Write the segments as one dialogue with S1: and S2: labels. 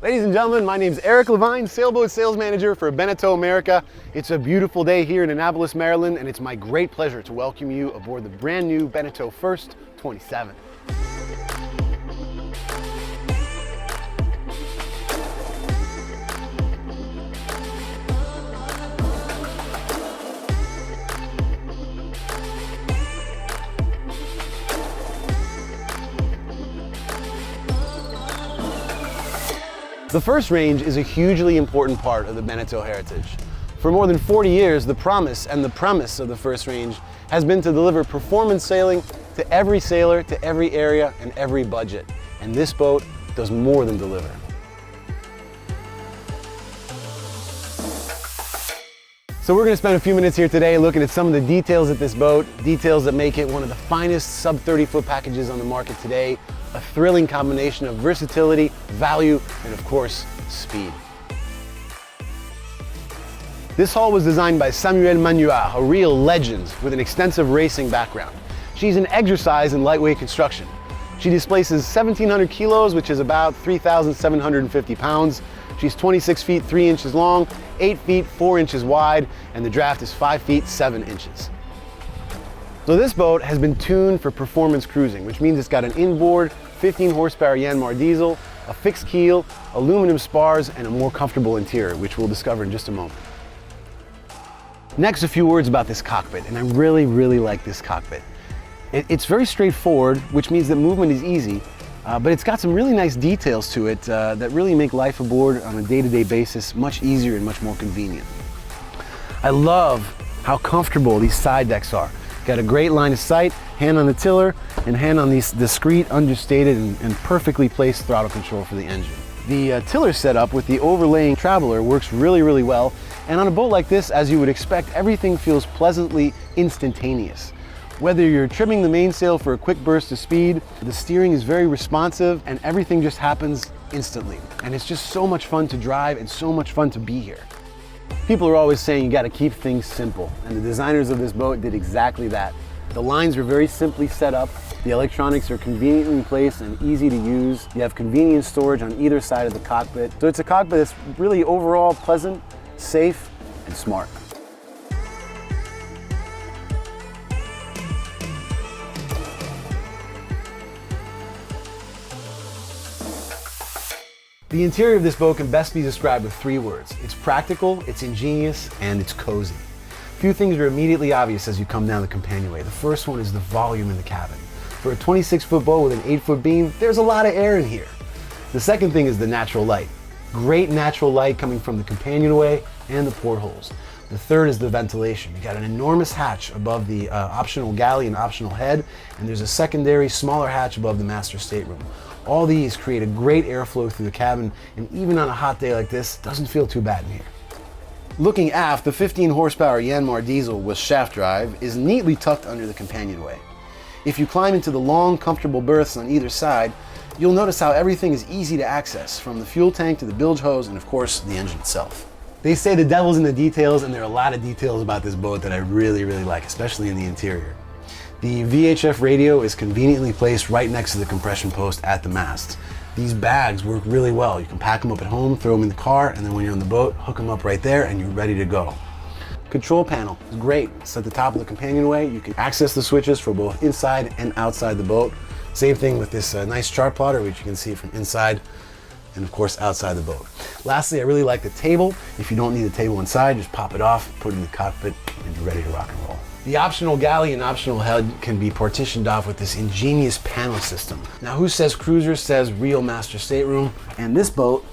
S1: Ladies and gentlemen, my name is Eric Levine, Sailboat Sales Manager for Beneteau America. It's a beautiful day here in Annapolis, Maryland, and it's my great pleasure to welcome you aboard the brand new Beneteau First 27. The first range is a hugely important part of the Beneteau heritage. For more than 40 years, the promise and the premise of the first range has been to deliver performance sailing to every sailor, to every area, and every budget. And this boat does more than deliver. So we're going to spend a few minutes here today looking at some of the details of this boat, details that make it one of the finest sub 30-foot packages on the market today, a thrilling combination of versatility, value, and of course, speed. This hull was designed by Samuel Manuart, a real legend with an extensive racing background. She's an exercise in lightweight construction. She displaces 1,700 kilos, which is about 3,750 pounds. She's 26 feet 3 inches long, 8 feet 4 inches wide, and the draft is 5 feet 7 inches. So this boat has been tuned for performance cruising, which means it's got an inboard 15 horsepower Yanmar diesel, a fixed keel, aluminum spars, and a more comfortable interior, which we'll discover in just a moment. Next, a few words about this cockpit, and I really like this cockpit. It's very straightforward, which means that movement is easy, but it's got some really nice details to it that really make life aboard on a day-to-day basis much easier and much more convenient. I love how comfortable these side decks are. Got a great line of sight, hand on the tiller, and hand on these discreet, understated, and perfectly placed throttle control for the engine. The tiller setup with the overlaying traveler works really well, and on a boat like this, as you would expect, everything feels pleasantly instantaneous. Whether you're trimming the mainsail for a quick burst of speed, the steering is very responsive, and everything just happens instantly. And it's just so much fun to drive and so much fun to be here. People are always saying you got to keep things simple, and the designers of this boat did exactly that. The lines are very simply set up, the electronics are conveniently placed and easy to use. You have convenient storage on either side of the cockpit. So it's a cockpit that's really overall pleasant, safe, and smart. The interior of this boat can best be described with 3 words. It's practical, it's ingenious, and it's cozy. Few things are immediately obvious as you come down the companionway. The first one is the volume in the cabin. For a 26-foot boat with an 8-foot beam, there's a lot of air in here. The second thing is the natural light. Great natural light coming from the companionway and the portholes. The third is the ventilation. You got an enormous hatch above the optional galley and optional head, and there's a secondary, smaller hatch above the master stateroom. All these create a great airflow through the cabin, and even on a hot day like this, it doesn't feel too bad in here. Looking aft, the 15 horsepower Yanmar diesel with shaft drive is neatly tucked under the companionway. If you climb into the long, comfortable berths on either side, you'll notice how everything is easy to access, from the fuel tank to the bilge hose and of course the engine itself. They say the devil's in the details, and there are a lot of details about this boat that I really like, especially in the interior. The VHF radio is conveniently placed right next to the compression post at the mast. These bags work really well. You can pack them up at home, throw them in the car, and then when you're on the boat, hook them up right there and you're ready to go. Control panel is great. It's at the top of the companionway. You can access the switches for both inside and outside the boat. Same thing with this nice chart plotter, which you can see from inside and of course outside the boat. Lastly, I really like the table. If you don't need the table inside, just pop it off, put it in the cockpit, and you're ready to rock and roll. The optional galley and optional head can be partitioned off with this ingenious panel system. Now, who says cruiser says real master stateroom, and this boat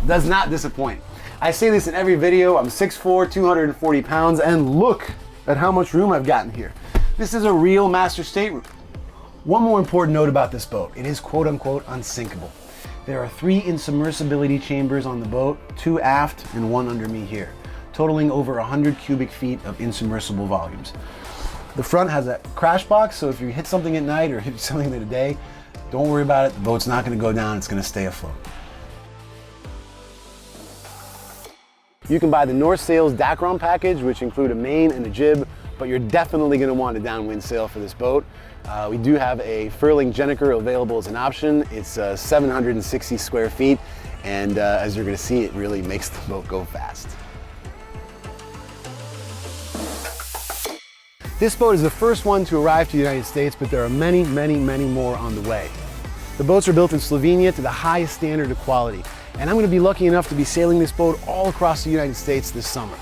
S1: does not disappoint. I say this in every video. I'm 6'4", 240 pounds, and look at how much room I've gotten here. This is a real master stateroom. One more important note about this boat, it is quote unquote unsinkable. There are 3 insubmersibility chambers on the boat, 2 aft and 1 under me here, totaling over 100 cubic feet of insubmersible volumes. The front has a crash box, so if you hit something at night or hit something in the day, don't worry about it. The boat's not going to go down, it's going to stay afloat. You can buy the North Sails Dacron package, which include a main and a jib, but you're definitely going to want a downwind sail for this boat. We do have a furling Jenniker available as an option. It's 760 square feet, and as you're going to see, it really makes the boat go fast. This boat is the first one to arrive to the United States, but there are many, many, many more on the way. The boats are built in Slovenia to the highest standard of quality, and I'm going to be lucky enough to be sailing this boat all across the United States this summer.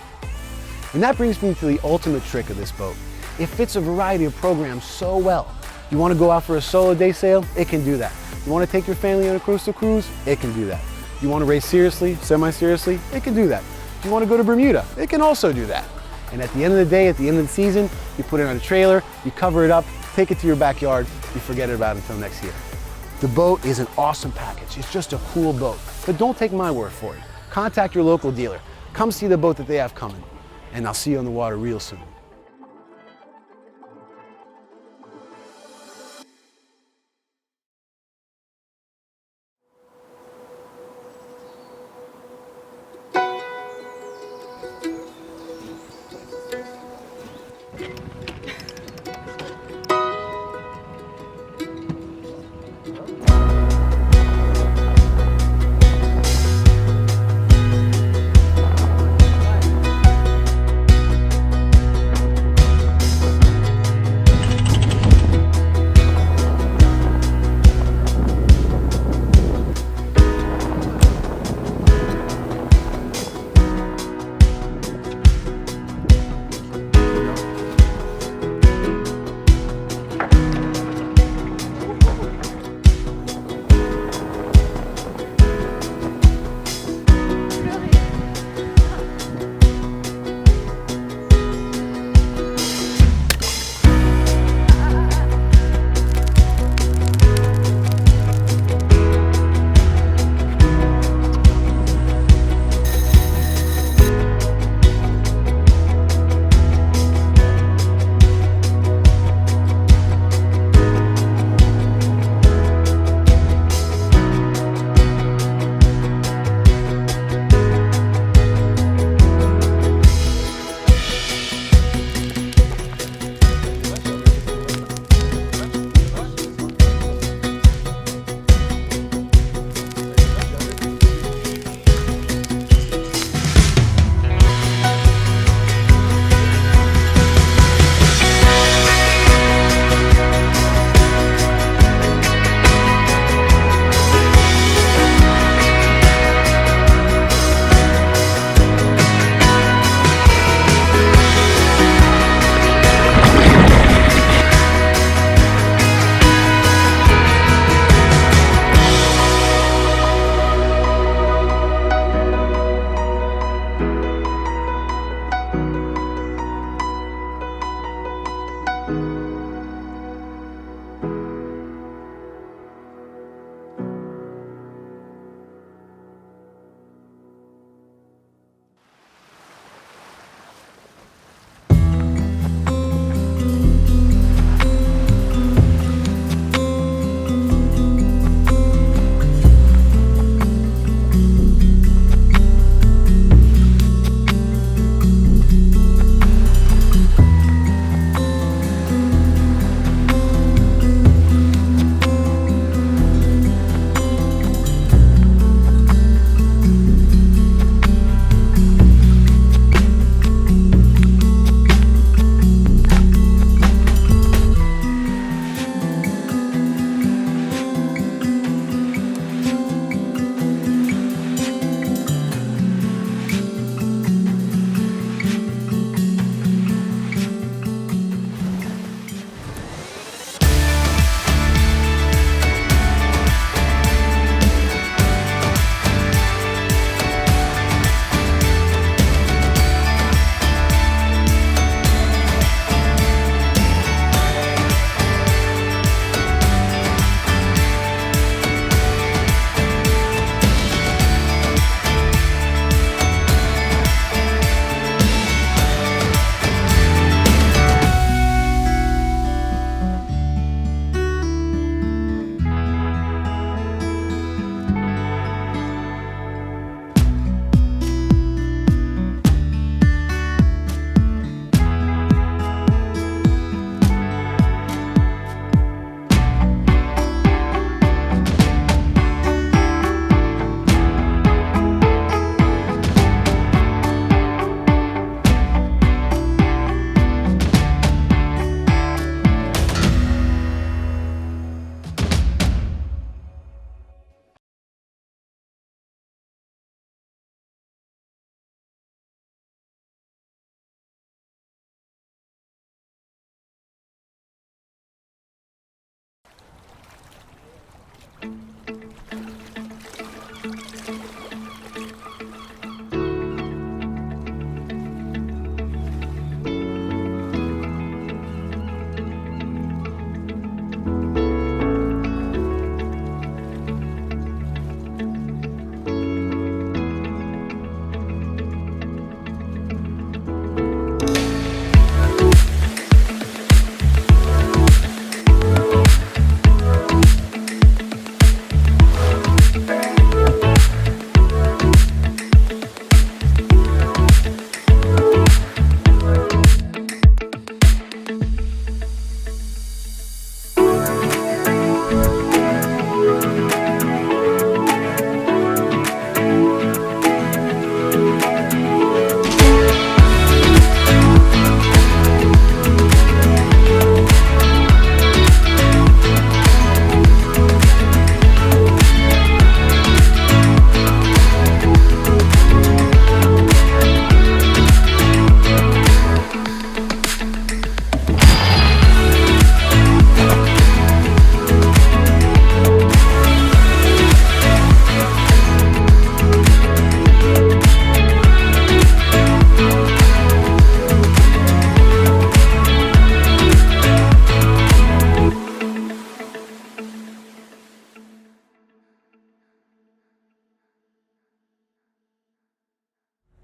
S1: And that brings me to the ultimate trick of this boat. It fits a variety of programs so well. You want to go out for a solo day sail? It can do that. You want to take your family on a coastal cruise? It can do that. You want to race seriously, semi-seriously? It can do that. You want to go to Bermuda? It can also do that. And at the end of the day, at the end of the season, you put it on a trailer, you cover it up, take it to your backyard, you forget about it until next year. The boat is an awesome package. It's just a cool boat. But don't take my word for it. Contact your local dealer. Come see the boat that they have coming. And I'll see you on the water real soon.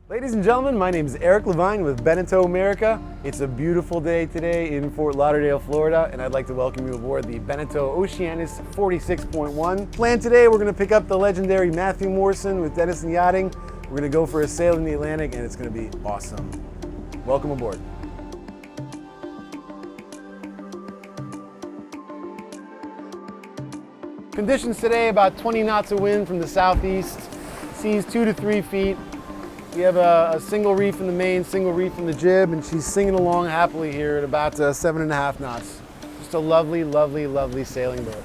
S1: Ladies and gentlemen, my name is Eric Levine with Beneteau America. It's a beautiful day today in Fort Lauderdale, Florida, and I'd like to welcome you aboard the Beneteau Oceanis 46.1. Planned today, we're going to pick up the legendary Matthew Morrison with Signature Yachting. We're going to go for a sail in the Atlantic, and it's going to be awesome. Welcome aboard. Conditions today, about 20 knots of wind from the southeast, seas 2 to 3 feet. We have a single reef in the main, single reef in the jib, and she's singing along happily here at about 7.5 knots. Just a lovely, lovely, lovely sailing boat.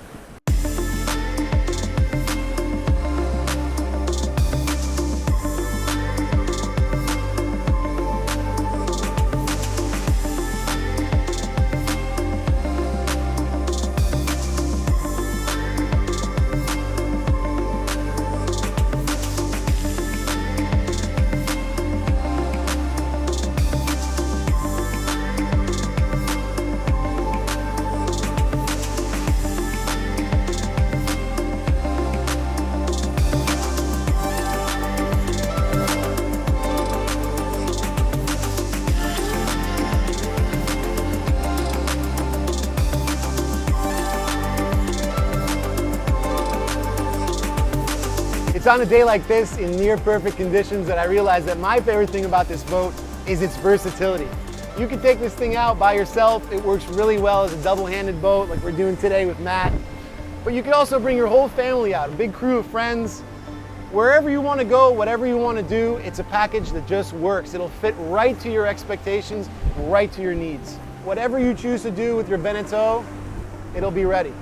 S1: It's on a day like this in near perfect conditions that I realize that my favorite thing about this boat is its versatility. You can take this thing out by yourself. It works really well as a double-handed boat like we're doing today with Matt. But you can also bring your whole family out, a big crew of friends. Wherever you want to go, whatever you want to do, it's a package that just works. It'll fit right to your expectations, right to your needs. Whatever you choose to do with your Beneteau, it'll be ready.